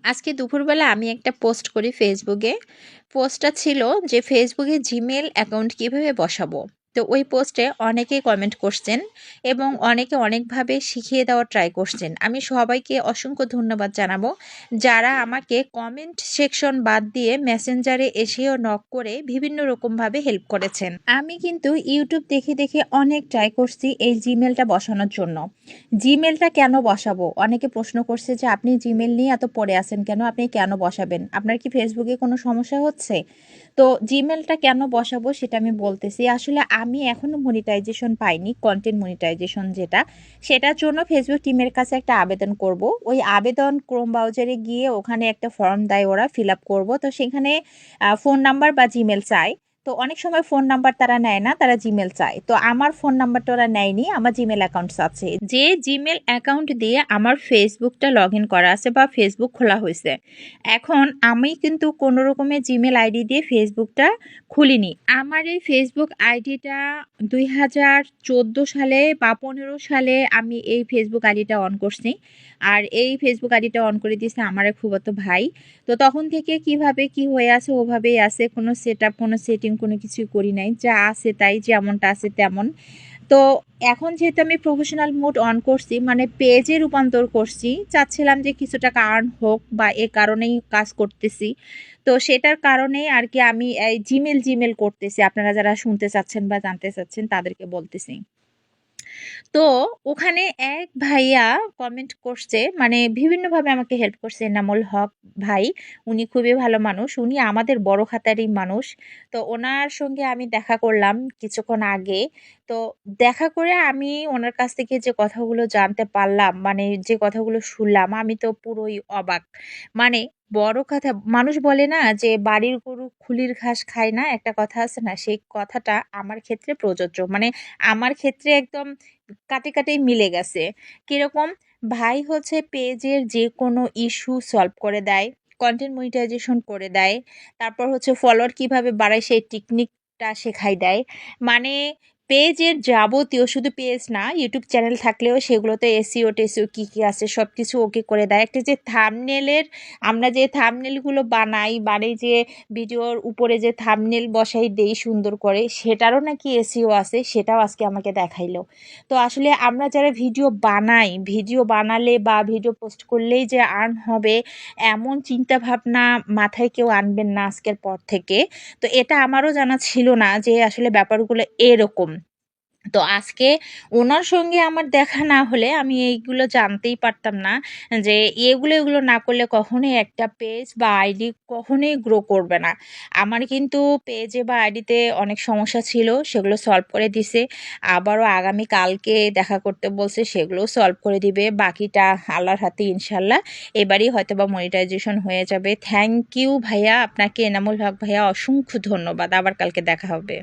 আজকে দুপুরবেলা আমি একটা পোস্ট করি ফেসবুকে। পোস্টটা ছিল যে ফেসবুকে জিমেল অ্যাকাউন্ট কিভাবে বসাবো। তো ওই পোস্টে অনেকেই কমেন্ট করছেন এবং অনেকে অনেকভাবে শিখিয়ে দেওয়ার ট্রাই করছেন। আমি সবাইকে অসংখ্য ধন্যবাদ জানাবো যারা আমাকে কমেন্ট সেকশন বাদ দিয়ে মেসেঞ্জারে এসেও নক করে বিভিন্ন রকমভাবে হেল্প করেছেন। আমি কিন্তু ইউটিউব দেখে দেখে অনেক ট্রাই করছি এই জিমেলটা বসানোর জন্য। জিমেলটা কেন বসাবো? অনেকে প্রশ্ন করছে যে আপনি জিমেল নিয়ে এত পড়ে আছেন কেন? আপনি কেন বসাবেন? আপনার কি ফেসবুকে কোনো সমস্যা হচ্ছে? তো জিমেলটা কেন বসাবো সেটা আমি বলতেছি। আসলে আমি এখনো মনিটাইজেশন পাইনি, কন্টেন্ট মনিটাইজেশন যেটা, সেটার জন্য ফেসবুক টিমের কাছে একটা আবেদন করব। ওই আবেদন ক্রোম ব্রাউজারে গিয়ে ওখানে একটা ফর্ম দেয় ওরা, ফিল আপ করবো। তো সেখানে ফোন নাম্বার বা জিমেল চায়। তো অনেক সময় ফোন নাম্বার তারা নেয় না, তারা জিমেল চায়। তো আমার ফোন নাম্বারটা ওরা নেয়নি, আমার জিমেল অ্যাকাউন্টস আছে। যে জিমেল অ্যাকাউন্ট দিয়ে আমার ফেসবুকটা লগ ইন করা আছে বা ফেসবুক খোলা হয়েছে। এখন আমি কিন্তু কোনো রকমের জিমেল আইডি দিয়ে ফেসবুকটা খুলিনি। আমার এই ফেসবুক আইডিটা 2014 সালে বা 15 সালে আমি এই ফেসবুক আইডিটা অন করছি। আর এই ফেসবুক আইডিটা অন করে দিয়েছে আমার এক ফুফাতো ভাই। তো তখন থেকে কিভাবে কি হয়ে আছে ওভাবেই আছে, কোনো সেট আপ কোনো সেটিং কোনো কিছুই করি নাই, যা আছে তাই, যেমনটা আছে তেমন। তো এখন যেহেতু আমি প্রফেশনাল মোড অন করছি, মানে পেজে রূপান্তর করছি, চাচ্ছিলাম যে কিছু টাকা আর্ন হোক বা এ কারণেই কাজ করতেছি। তো সেটার কারণেই আর কি আমি এই জিমেল করতেছি। আপনারা যারা শুনতে চাচ্ছেন বা জানতে চাচ্ছেন তাদেরকে বলতেছি। তো ওখানে এক ভাইয়া কমেন্ট করছে, মানে বিভিন্নভাবে আমাকে হেল্প করছে, এনামুল হক ভাই। উনি খুবই ভালো মানুষ, উনি আমাদের বড় খাতারই মানুষ। তো ওনার সঙ্গে আমি দেখা করলাম কিছুক্ষণ আগে। তো দেখা করে আমি ওনার কাছ থেকে যে কথাগুলো জানতে পারলাম, মানে যে কথাগুলো শুনলাম, আমি তো পুরোই অবাক। মানে বড় কথা, মানুষ বলে না যে বাড়ির গরু খুলির ঘাস খায় না, একটা কথা আছে না, সেই কথাটা আমার ক্ষেত্রে প্রযোজ্য। মানে আমার ক্ষেত্রে একদম কাটে কাটেই মিলে গেছে। কিরকম? ভাই হচ্ছে পেজের যে কোনো ইস্যু সলভ করে দেয়, কন্টেন্ট মনিটাইজেশন করে দেয়, তারপর হচ্ছে ফলোয়ার কিভাবে বাড়ায় সেই টেকনিকটা শেখাই দেয়। মানে পেজের যাবতীয়, শুধু পেজ না, ইউটিউব চ্যানেল থাকলেও সেগুলোতে এসইও টেসিও কি কি আছে সব কিছু ওকে করে দেয়। একটা যে থাম্বনেলের, আমরা যে থাম্বনেলগুলো বানাই, মানে যে ভিডিওর উপরে যে থাম্বনেল বসাই দেই সুন্দর করে, সেটারও নাকি এসইও আছে, সেটাও আজকে আমাকে দেখাইলো। তো আসলে আমরা যারা ভিডিও বানাই, ভিডিও বানালে বা ভিডিও পোস্ট করলেই যে আর্ন হবে, এমন চিন্তা ভাবনা মাথায় কেউ আনবেন না আজকের পর থেকে। তো এটা আমারও জানা ছিল না যে আসলে ব্যাপারগুলো এরকম। তো আজকে ওনার সঙ্গে আমার দেখা না হলে আমি এইগুলো জানতেই পারতাম না যে এগুলো না করলে কখনোই একটা পেজ বা আইডি কখনোই গ্রো করবে না। আমার কিন্তু পেজে বা আইডিতে অনেক সমস্যা ছিল, সেগুলো সলভ করে দিছে। আবারও আগামী কালকে দেখা করতে বলছে, সেগুলোও সলভ করে দিবে। বাকিটা আল্লাহর হাতে ইনশাল্লাহ। এবারই হয়তো বা মনিটাইজেশন হয়ে যাবে। থ্যাংক ইউ ভাইয়া, আপনাকে এনামুল হক ভাইয়া অসংখ্য ধন্যবাদ। আবার কালকে দেখা হবে।